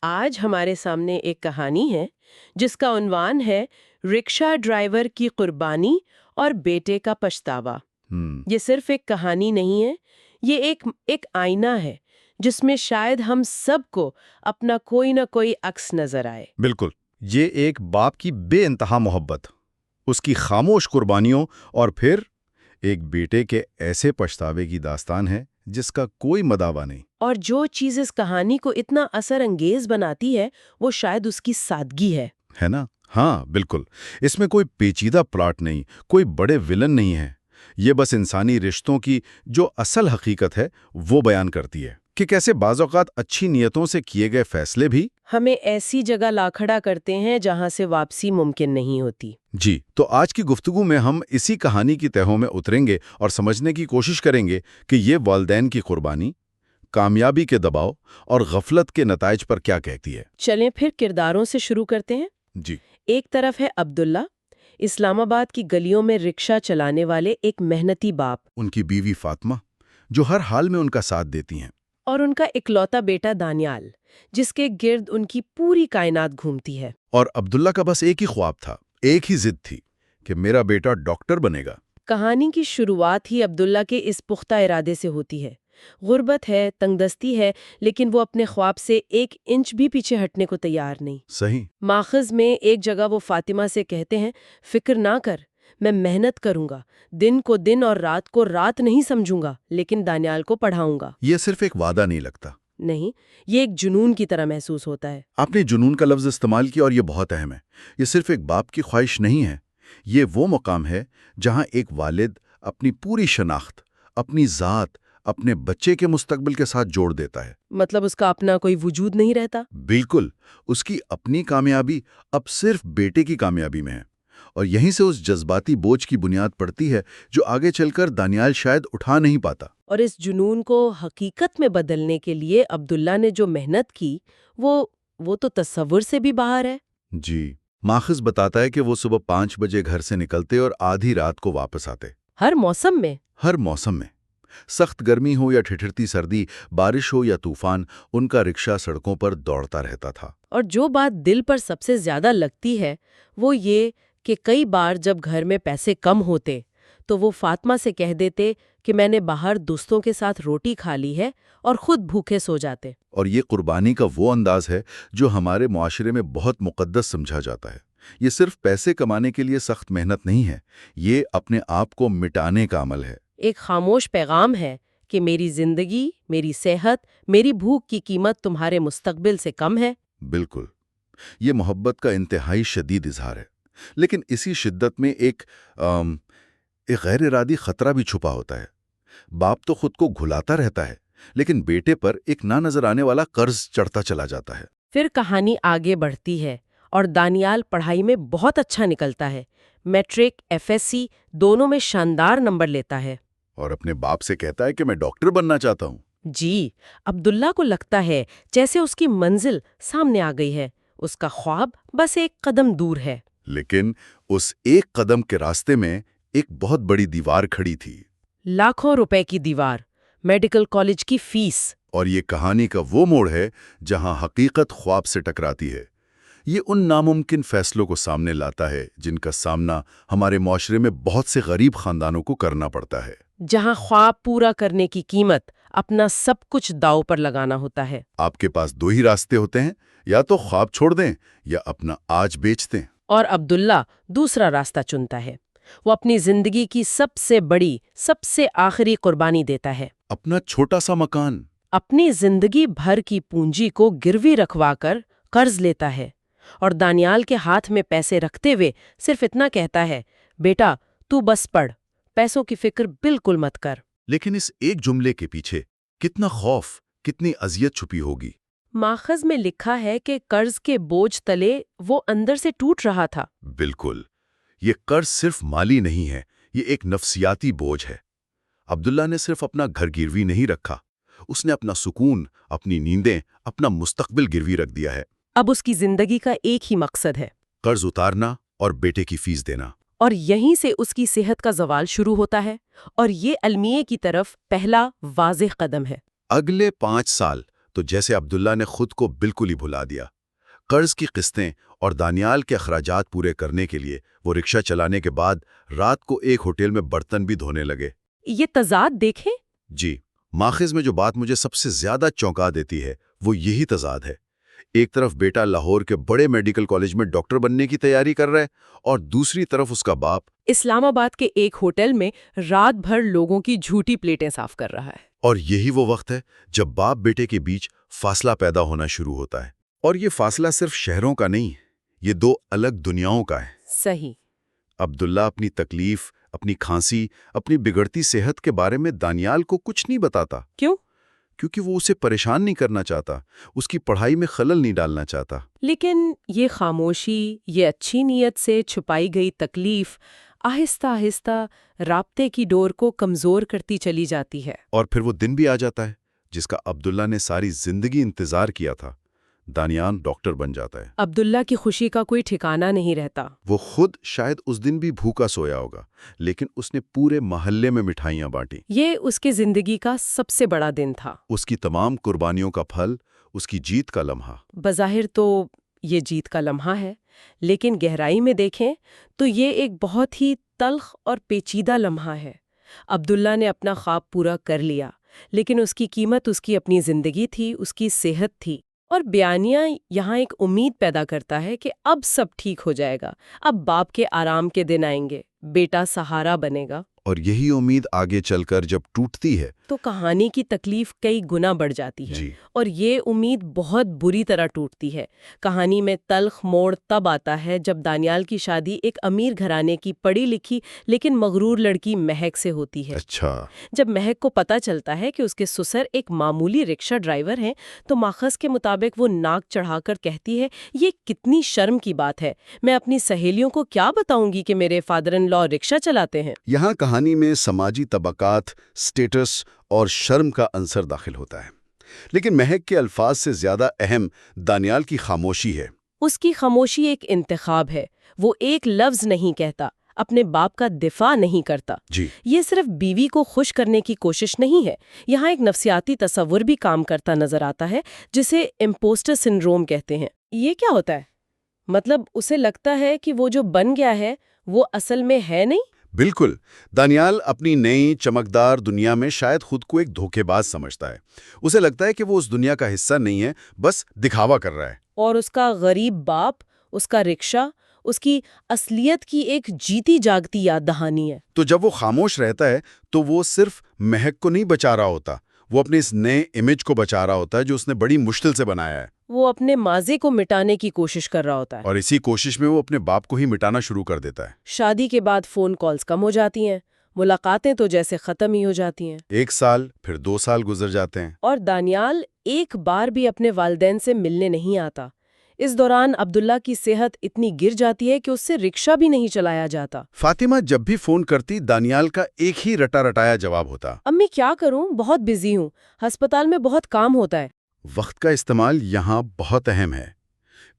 آج ہمارے سامنے ایک کہانی ہے جس کا عنوان ہے رکشہ ڈرائیور کی قربانی اور بیٹے کا پچھتاوا۔ یہ صرف ایک کہانی نہیں ہے، یہ ایک آئینہ ہے جس میں شاید ہم سب کو اپنا کوئی نہ کوئی عکس نظر آئے۔ بالکل، یہ ایک باپ کی بے انتہا محبت، اس کی خاموش قربانیوں اور پھر ایک بیٹے کے ایسے پچھتاوے کی داستان ہے جس کا کوئی مداوع نہیں۔ اور جو چیز اس کہانی کو اتنا اثر انگیز بناتی ہے وہ شاید اس کی سادگی ہے نا؟ ہاں بالکل، اس میں کوئی پیچیدہ پلاٹ نہیں، کوئی بڑے ولن نہیں ہے، یہ بس انسانی رشتوں کی جو اصل حقیقت ہے وہ بیان کرتی ہے کہ کیسے بعض اوقات اچھی نیتوں سے کیے گئے فیصلے بھی ہمیں ایسی جگہ لا کھڑا کرتے ہیں جہاں سے واپسی ممکن نہیں ہوتی۔ جی، تو آج کی گفتگو میں ہم اسی کہانی کی تہوں میں اتریں گے اور سمجھنے کی کوشش کریں گے کہ یہ والدین کی قربانی، کامیابی کے دباؤ اور غفلت کے نتائج پر کیا کہتی ہے۔ چلیں پھر کرداروں سے شروع کرتے ہیں۔ جی، ایک طرف ہے عبداللہ، اسلام آباد کی گلیوں میں رکشہ چلانے والے ایک محنتی باپ، ان کی بیوی فاطمہ جو ہر حال میں ان کا ساتھ دیتی ہیں، اور ان کا اکلوتا بیٹا دانیال جس کے گرد ان کی پوری کائنات گھومتی ہے۔ اور عبداللہ کا بس ایک ہی خواب تھا، ایک ہی ضد تھی کہ میرا بیٹا ڈاکٹر بنے گا۔ کہانی کی شروعات ہی عبداللہ کے اس پختہ ارادے سے ہوتی ہے۔ غربت ہے، تنگ دستی ہے، لیکن وہ اپنے خواب سے 1 انچ بھی پیچھے ہٹنے کو تیار نہیں۔ صحیح۔ ماخذ میں ایک جگہ وہ فاطمہ سے کہتے ہیں، فکر نہ کر، میں محنت کروں گا، دن کو دن اور رات کو رات نہیں سمجھوں گا، لیکن دانیال کو پڑھاؤں گا۔ یہ صرف ایک وعدہ نہیں لگتا، نہیں، یہ ایک جنون کی طرح محسوس ہوتا ہے۔ آپ نے جنون کا لفظ استعمال کیا اور یہ بہت اہم ہے۔ یہ صرف ایک باپ کی خواہش نہیں ہے، یہ وہ مقام ہے جہاں ایک والد اپنی پوری شناخت، اپنی ذات، اپنے بچے کے مستقبل کے ساتھ جوڑ دیتا ہے۔ مطلب اس کا اپنا کوئی وجود نہیں رہتا؟ بالکل، اس کی اپنی کامیابی اب صرف بیٹے کی کامیابی میں ہے، اور یہیں سے اس جذباتی بوجھ کی بنیاد پڑتی ہے جو آگے چل کر دانیال شاید اٹھا نہیں پاتا۔ اور اس جنون کو حقیقت میں بدلنے کے لیے عبداللہ نے جو محنت کی وہ تو تصور سے بھی باہر ہے۔ جی، ماخذ بتاتا ہے کہ وہ صبح 5 بجے گھر سے نکلتے اور آدھی رات کو واپس آتے۔ ہر موسم میں؟ ہر موسم میں، سخت گرمی ہو یا ٹھٹھرتی سردی، بارش ہو یا طوفان، ان کا رکشہ سڑکوں پر دوڑتا رہتا تھا۔ اور جو بات دل پر سب سے زیادہ لگتی ہے وہ یہ کہ کئی بار جب گھر میں پیسے کم ہوتے تو وہ فاطمہ سے کہہ دیتے کہ میں نے باہر دوستوں کے ساتھ روٹی کھا لی ہے، اور خود بھوکے سو جاتے۔ اور یہ قربانی کا وہ انداز ہے جو ہمارے معاشرے میں بہت مقدس سمجھا جاتا ہے۔ یہ صرف پیسے کمانے کے لیے سخت محنت نہیں ہے، یہ اپنے آپ کو مٹانے کا عمل ہے۔ ایک خاموش پیغام ہے کہ میری زندگی، میری صحت، میری بھوک کی قیمت تمہارے مستقبل سے کم ہے۔ بالکل، یہ محبت کا انتہائی شدید اظہار ہے، لیکن اسی شدت میں ایک غیر ارادی خطرہ بھی چھپا ہوتا ہے۔ باپ تو خود کو گھلاتا رہتا ہے، لیکن بیٹے پر ایک نہ نظر آنے والا قرض چڑھتا چلا جاتا ہے۔ پھر کہانی آگے بڑھتی ہے اور دانیال پڑھائی میں بہت اچھا نکلتا ہے، میٹرک، FSC دونوں میں شاندار نمبر لیتا ہے، اور اپنے باپ سے کہتا ہے کہ میں ڈاکٹر بننا چاہتا ہوں۔ جی، عبداللہ کو لگتا ہے جیسے اس کی منزل سامنے آ گئی ہے، اس کا خواب بس ایک قدم دور ہے۔ لیکن اس ایک قدم کے راستے میں ایک بہت بڑی دیوار کھڑی تھی۔ لاکھوں روپے کی دیوار، میڈیکل کالج کی فیس۔ اور یہ کہانی کا وہ موڑ ہے جہاں حقیقت خواب سے ٹکراتی ہے۔ یہ ان ناممکن فیصلوں کو سامنے لاتا ہے جن کا سامنا ہمارے معاشرے میں بہت سے غریب خاندانوں کو کرنا پڑتا ہے۔ جہاں خواب پورا کرنے کی قیمت اپنا سب کچھ داؤ پر لگانا ہوتا ہے۔ آپ کے پاس 2 ہی راستے ہوتے ہیں، یا تو خواب چھوڑ دیں یا اپنا آج بیچ دیں۔ اور عبداللہ دوسرا راستہ چنتا ہے، وہ اپنی زندگی کی سب سے بڑی، سب سے آخری قربانی دیتا ہے، اپنا چھوٹا سا مکان، اپنی زندگی بھر کی پونجی کو گروی رکھوا کر قرض لیتا ہے، اور دانیال کے ہاتھ میں پیسے رکھتے ہوئے صرف اتنا کہتا ہے، بیٹا تو بس پڑھ، پیسوں کی فکر بالکل مت کر۔ لیکن اس ایک جملے کے پیچھے کتنا خوف، کتنی اذیت چھپی ہوگی۔ ماخذ میں لکھا ہے کہ قرض کے بوجھ تلے وہ اندر سے ٹوٹ رہا تھا۔ بالکل، یہ قرض صرف مالی نہیں ہے، یہ ایک نفسیاتی بوجھ ہے۔ عبداللہ نے صرف اپنا گھر گروی نہیں رکھا، اس نے اپنا سکون، اپنی نیندیں، اپنا مستقبل گروی رکھ دیا ہے۔ اب اس کی زندگی کا ایک ہی مقصد ہے، قرض اتارنا اور بیٹے کی فیس دینا۔ اور یہیں سے اس کی صحت کا زوال شروع ہوتا ہے، اور یہ المیے کی طرف پہلا واضح قدم ہے۔ اگلے 5 سال تو جیسے عبداللہ نے خود کو بالکل ہی بھلا دیا۔ قرض کی قسطیں اور دانیال کے اخراجات پورے کرنے کے لیے وہ رکشہ چلانے کے بعد رات کو ایک ہوٹل میں برتن بھی دھونے لگے۔ یہ تضاد دیکھیں۔ جی، ماخذ میں جو بات مجھے سب سے زیادہ چونکا دیتی ہے وہ یہی تضاد ہے۔ ایک طرف بیٹا لاہور کے بڑے میڈیکل کالج میں ڈاکٹر بننے کی تیاری کر رہا ہے اور دوسری طرف اس کا باپ اسلام آباد کے ایک ہوٹل میں رات بھر لوگوں کی جھوٹی پلیٹیں صاف کر رہا ہے۔ اور یہی وہ وقت ہے جب باپ بیٹے کے بیچ فاصلہ پیدا ہونا شروع ہوتا ہے، اور یہ فاصلہ صرف شہروں کا نہیں، یہ دو الگ دنیاؤں کا ہے۔ صحیح۔ عبداللہ اپنی تکلیف، اپنی کھانسی، اپنی بگڑتی صحت کے بارے میں دانیال کو کچھ نہیں بتاتا۔ کیوں؟ کیونکہ وہ اسے پریشان نہیں کرنا چاہتا، اس کی پڑھائی میں خلل نہیں ڈالنا چاہتا۔ لیکن یہ خاموشی، یہ اچھی نیت سے چھپائی گئی تکلیف آہستہ آہستہ رابطے کی ڈور کو کمزور کرتی چلی جاتی ہے۔ اور پھر وہ دن بھی آ جاتا ہے جس کا عبداللہ نے ساری زندگی انتظار کیا تھا۔ دانیال ڈاکٹر بن جاتا ہے۔ عبداللہ کی خوشی کا کوئی ٹھکانہ نہیں رہتا۔ وہ خود شاید اس دن بھی بھوکا سویا ہوگا، لیکن اس نے پورے محلے میں مٹھائیاں بانٹی۔ یہ اس کے زندگی کا سب سے بڑا دن تھا۔ اس کی تمام قربانیوں کا پھل، اس کی جیت کا لمحہ۔ بظاہر تو یہ جیت کا لمحہ ہے، لیکن گہرائی میں دیکھیں تو یہ ایک بہت ہی تلخ اور پیچیدہ لمحہ ہے۔ عبداللہ نے اپنا خواب پورا کر لیا، لیکن اس کی قیمت اس کی اپنی زندگی تھی، اس کی صحت تھی۔ اور بیانیہ یہاں ایک امید پیدا کرتا ہے کہ اب سب ٹھیک ہو جائے گا، اب باپ کے آرام کے دن آئیں گے، بیٹا سہارا بنے گا۔ اور یہی امید آگے چل کر جب ٹوٹتی ہے تو کہانی کی تکلیف کئی گنا بڑھ جاتی ہے۔ جی، اور یہ امید بہت بری طرح ٹوٹتی ہے۔ کہانی میں تلخ موڑ تب آتا ہے جب دانیال کی شادی ایک امیر گھرانے کی پڑھی لکھی لیکن مغرور لڑکی مہک سے ہوتی ہے۔ اچھا۔ جب مہک کو پتہ چلتا ہے کہ اس کے سسر ایک معمولی رکشہ ڈرائیور ہیں تو ماخذ کے مطابق وہ ناک چڑھا کر کہتی ہے، یہ کتنی شرم کی بات ہے، میں اپنی سہیلیوں کو کیا بتاؤں گی کہ میرے فادر ان لا رکشہ چلاتے ہیں۔ یہاں کہانی میں سماجی طبقات، سٹیٹس اور شرم کا عنصر داخل ہوتا ہے، لیکن مہک کے الفاظ سے زیادہ اہم دانیال کی خاموشی ہے۔ اس کی خاموشی ایک انتخاب ہے۔ وہ ایک لفظ نہیں کہتا، اپنے باپ کا دفاع نہیں کرتا۔ جی، یہ صرف بیوی کو خوش کرنے کی کوشش نہیں ہے، یہاں ایک نفسیاتی تصور بھی کام کرتا نظر آتا ہے جسے امپوسٹر سنڈروم کہتے ہیں۔ یہ کیا ہوتا ہے؟ مطلب اسے لگتا ہے کہ وہ جو بن گیا ہے وہ اصل میں ہے نہیں۔ بالکل۔ دانیال اپنی نئی چمکدار دنیا میں شاید خود کو ایک دھوکے باز سمجھتا ہے۔ اسے لگتا ہے کہ وہ اس دنیا کا حصہ نہیں ہے، بس دکھاوا کر رہا ہے۔ اور اس کا غریب باپ، اس کا رکشہ، اس کی اصلیت کی ایک جیتی جاگتی یاد دہانی ہے۔ تو جب وہ خاموش رہتا ہے تو وہ صرف مہک کو نہیں بچا رہا ہوتا، وہ اپنے اس نئے امیج کو بچا رہا ہوتا ہے جو اس نے بڑی مشکل سے بنایا ہے۔ وہ اپنے ماضی کو مٹانے کی کوشش کر رہا ہوتا ہے۔ اور اسی کوشش میں وہ اپنے باپ کو ہی مٹانا شروع کر دیتا ہے۔ شادی کے بعد فون کالز کم ہو جاتی ہیں، ملاقاتیں تو جیسے ختم ہی ہو جاتی ہیں۔ 1 سال، پھر 2 سال گزر جاتے ہیں۔ اور دانیال ایک بار بھی اپنے والدین سے ملنے نہیں آتا۔ اس دوران عبداللہ کی صحت اتنی گر جاتی ہے کہ اس سے رکشہ بھی نہیں چلایا جاتا۔ فاطمہ جب بھی فون کرتی دانیال کا ایک ہی رٹا رٹایا جواب ہوتا۔ امی کیا کروں، بہت بزی ہوں، ہسپتال میں بہت کام ہوتا ہے۔ وقت کا استعمال یہاں بہت اہم ہے۔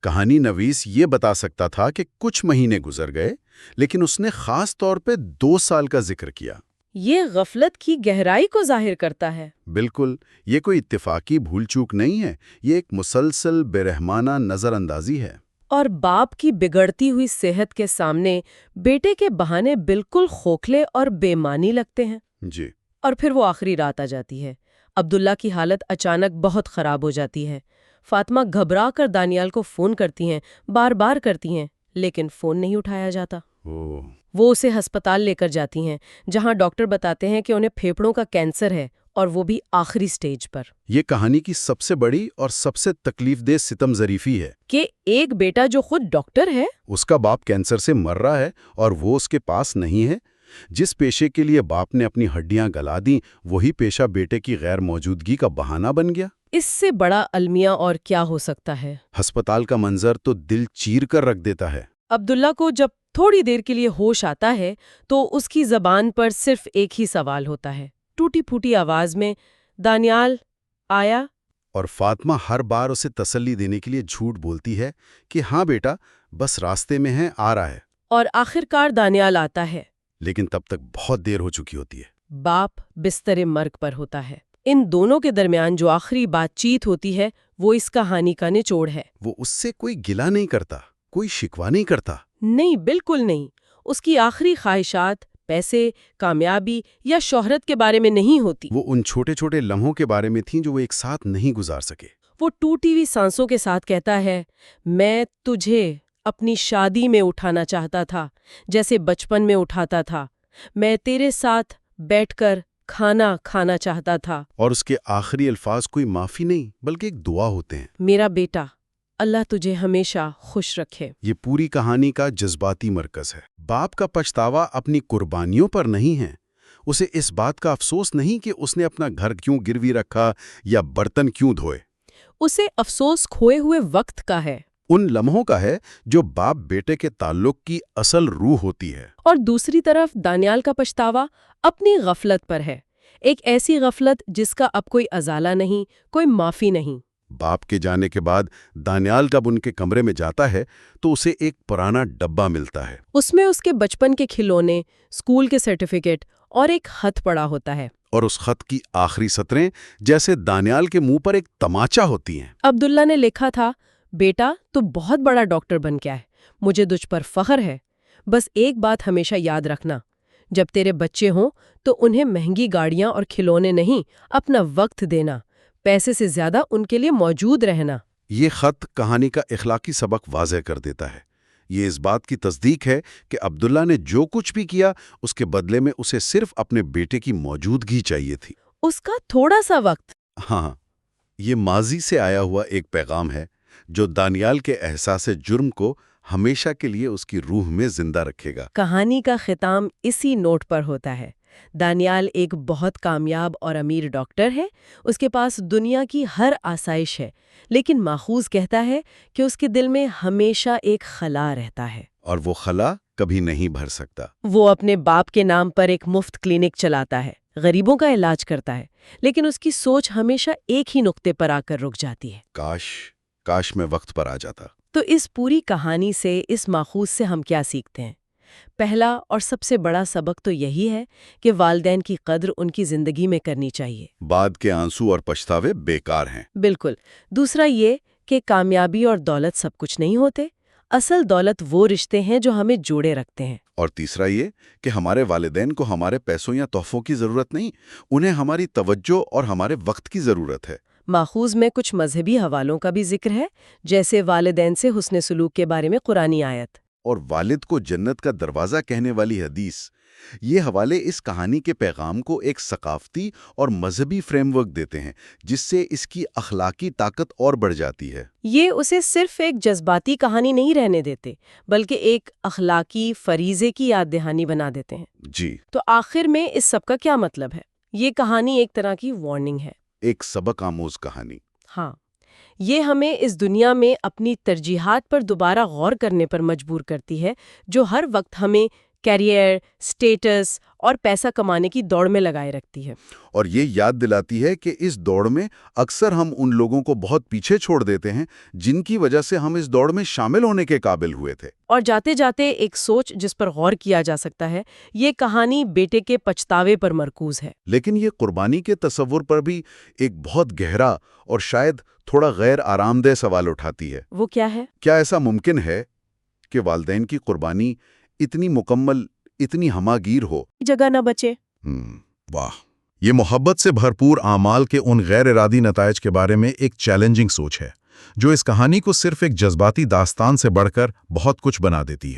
کہانی نویس یہ بتا سکتا تھا کہ کچھ مہینے گزر گئے، لیکن اس نے خاص طور پہ 2 سال کا ذکر کیا۔ یہ غفلت کی گہرائی کو ظاہر کرتا ہے۔ بالکل، یہ کوئی اتفاقی بھول چوک نہیں ہے، یہ ایک مسلسل بے رحمانہ نظر اندازی ہے۔ اور باپ کی بگڑتی ہوئی صحت کے سامنے بیٹے کے بہانے بالکل کھوکھلے اور بے معنی لگتے ہیں۔ جی، اور پھر وہ آخری رات آ جاتی ہے۔ عبداللہ کی حالت اچانک بہت خراب ہو جاتی ہے۔ فاطمہ گھبرا کر دانیال کو فون کرتی ہیں، بار بار کرتی ہیں، لیکن فون نہیں اٹھایا جاتا۔ وہ اسے ہسپتال لے کر جاتی ہیں، جہاں ڈاکٹر بتاتے ہیں کہ انہیں پھیپھڑوں کا کینسر ہے، اور وہ بھی آخری سٹیج پر۔ یہ کہانی کی سب سے بڑی اور سب سے تکلیف دہ ستم ظریفی ہے کہ ایک بیٹا جو خود ڈاکٹر ہے، اس کا باپ کینسر سے مر رہا ہے اور وہ اس کے پاس نہیں ہے۔ جس پیشے کے لیے باپ نے اپنی ہڈیاں گلا دیں، وہی پیشہ بیٹے کی غیر موجودگی کا بہانہ بن گیا۔ اس سے بڑا المیہ اور کیا ہو سکتا ہے؟ ہسپتال کا منظر تو دل چیر کر رکھ دیتا ہے۔ عبداللہ کو جب تھوڑی دیر کے لیے ہوش آتا ہے تو اس کی زبان پر صرف ایک ہی سوال ہوتا ہے، ٹوٹی پھوٹی آواز میں، دانیال آیا؟ اور فاطمہ ہر بار اسے تسلی دینے کے لیے جھوٹ بولتی ہے کہ ہاں بیٹا، بس راستے میں ہے، آ رہا ہے۔ اور آخرکار دانیال آتا ہے، لیکن تب تک بہت دیر ہو چکی ہوتی ہے۔ باپ بستر مرگ پر ہوتا ہے۔ ان دونوں کے درمیان جو آخری بات چیت ہوتی ہے وہ اس کہانی کا نچوڑ ہے۔ وہ اس سے کوئی گلہ نہیں کرتا، کوئی شکوہ نہیں کرتا۔ نہیں، بالکل نہیں۔ اس کی آخری خواہشات پیسے، کامیابی یا شہرت کے بارے میں نہیں ہوتی۔ وہ ان چھوٹے چھوٹے لمحوں کے بارے میں تھیں جو وہ ایک ساتھ نہیں گزار سکے۔ وہ ٹوٹی ہوئی سانسوں کے ساتھ کہتا ہے، میں تجھے اپنی شادی میں اٹھانا چاہتا تھا جیسے بچپن میں اٹھاتا تھا، میں تیرے ساتھ بیٹھ کر کھانا کھانا چاہتا تھا۔ اور اس کے آخری الفاظ کوئی معافی نہیں بلکہ ایک دعا ہوتے ہیں۔ میرا بیٹا، اللہ تجھے ہمیشہ خوش رکھے۔ یہ پوری کہانی کا جذباتی مرکز ہے۔ باپ کا پچھتاوا اپنی قربانیوں پر نہیں ہے، اسے اس بات کا افسوس نہیں کہ اس نے اپنا گھر کیوں گروی رکھا یا برتن کیوں دھوئے۔ اسے افسوس کھوئے ہوئے وقت کا ہے، ان لمحوں کا ہے جو باپ بیٹے کے تعلق کی اصل روح ہوتی ہے۔ اور دوسری طرف دانیال کا پچھتاوا اپنی غفلت پر ہے، ایک ایسی غفلت جس کا اب کوئی ازالہ نہیں، کوئی معافی نہیں۔ باپ کے جانے کے بعد دانیال جب ان کے کمرے میں جاتا ہے تو اسے ایک پرانا ڈبہ ملتا ہے۔ اس میں اس کے بچپن کے کھلونے، اسکول کے سرٹیفکیٹ اور ایک خط پڑا ہوتا ہے۔ اور اس خط کی آخری سطریں جیسے دانیال کے منہ پر ایک تماچا ہوتی ہیں۔ عبداللہ نے لکھا تھا، بیٹا تو بہت بڑا ڈاکٹر بن گیا ہے، مجھے تجھ پر فخر ہے، بس ایک بات ہمیشہ یاد رکھنا، جب تیرے بچے ہوں تو انہیں مہنگی گاڑیاں اور کھلونے نہیں، اپنا وقت دینا، پیسے سے زیادہ ان کے لیے موجود رہنا۔ یہ خط کہانی کا اخلاقی سبق واضح کر دیتا ہے۔ یہ اس بات کی تصدیق ہے کہ عبداللہ نے جو کچھ بھی کیا اس کے بدلے میں اسے صرف اپنے بیٹے کی موجودگی چاہیے تھی۔ اس کا تھوڑا سا وقت۔ ہاں، یہ ماضی سے آیا ہوا ایک پیغام ہے جو دانیال کے احساس جرم کو ہمیشہ کے لیے اس کی روح میں زندہ رکھے گا۔ کہانی کا ختام اسی نوٹ پر ہوتا ہے۔ دانیال ایک بہت کامیاب اور امیر ڈاکٹر ہے، اس کے پاس دنیا کی ہر آسائش ہے، لیکن ماخوذ کہتا ہے کہ اس کے دل میں ہمیشہ ایک خلا رہتا ہے، اور وہ خلا کبھی نہیں بھر سکتا۔ وہ اپنے باپ کے نام پر ایک مفت کلینک چلاتا ہے، غریبوں کا علاج کرتا ہے، لیکن اس کی سوچ ہمیشہ ایک ہی نقطے پر آ کر رک جاتی ہے۔ کاش میں وقت پر آ جاتا۔ تو اس پوری کہانی سے، اس ماخوذ سے ہم کیا سیکھتے ہیں؟ پہلا اور سب سے بڑا سبق تو یہی ہے کہ والدین کی قدر ان کی زندگی میں کرنی چاہیے۔ بعد کے آنسو اور پچھتاوے بیکار ہیں۔ بالکل۔ دوسرا یہ کہ کامیابی اور دولت سب کچھ نہیں ہوتے، اصل دولت وہ رشتے ہیں جو ہمیں جوڑے رکھتے ہیں۔ اور تیسرا یہ کہ ہمارے والدین کو ہمارے پیسوں یا تحفوں کی ضرورت نہیں، انہیں ہماری توجہ اور ہمارے وقت کی ضرورت ہے۔ ماخوذ میں کچھ مذہبی حوالوں کا بھی ذکر ہے، جیسے والدین سے حسن سلوک کے بارے میں قرآنی آیت اور والد کو جنت کا دروازہ کہنے والی حدیث۔ یہ حوالے اس کہانی کے پیغام کو ایک ثقافتی اور مذہبی فریم ورک دیتے ہیں جس سے اس کی اخلاقی طاقت اور بڑھ جاتی ہے۔ یہ اسے صرف ایک جذباتی کہانی نہیں رہنے دیتے، بلکہ ایک اخلاقی فریضے کی یاد دہانی بنا دیتے ہیں۔ جی، تو آخر میں اس سب کا کیا مطلب ہے؟ یہ کہانی ایک طرح کی وارننگ ہے، ایک سبق آموز کہانی۔ ہاں، یہ ہمیں اس دنیا میں اپنی ترجیحات پر دوبارہ غور کرنے پر مجبور کرتی ہے، جو ہر وقت ہمیں کیریئر، سٹیٹس اور پیسہ کمانے کی دوڑ میں لگائے رکھتی ہے۔ اور یہ یاد دلاتی ہے کہ اس دوڑ میں اکثر ہم ان لوگوں کو بہت پیچھے چھوڑ دیتے ہیں جن کی وجہ سے ہم اس دوڑ میں شامل ہونے کے قابل ہوئے تھے۔ اور جاتے جاتے ایک سوچ جس پر غور کیا جا سکتا ہے، یہ کہانی بیٹے کے پچھتاوے پر مرکوز ہے۔ لیکن یہ قربانی کے تصور پر بھی ایک بہت گہرا اور شاید تھوڑا غیر آرام دہ سوال اٹھاتی ہے۔ وہ کیا ہے؟ کیا ایسا ممکن ہے کہ والدین کی قربانی اتنی مکمل، اتنی ہماگیر ہو، جگہ نہ بچے؟ واہ! یہ محبت سے بھرپور اعمال کے ان غیر ارادی نتائج کے بارے میں ایک چیلنجنگ سوچ ہے، جو اس کہانی کو صرف ایک جذباتی داستان سے بڑھ کر بہت کچھ بنا دیتی ہے۔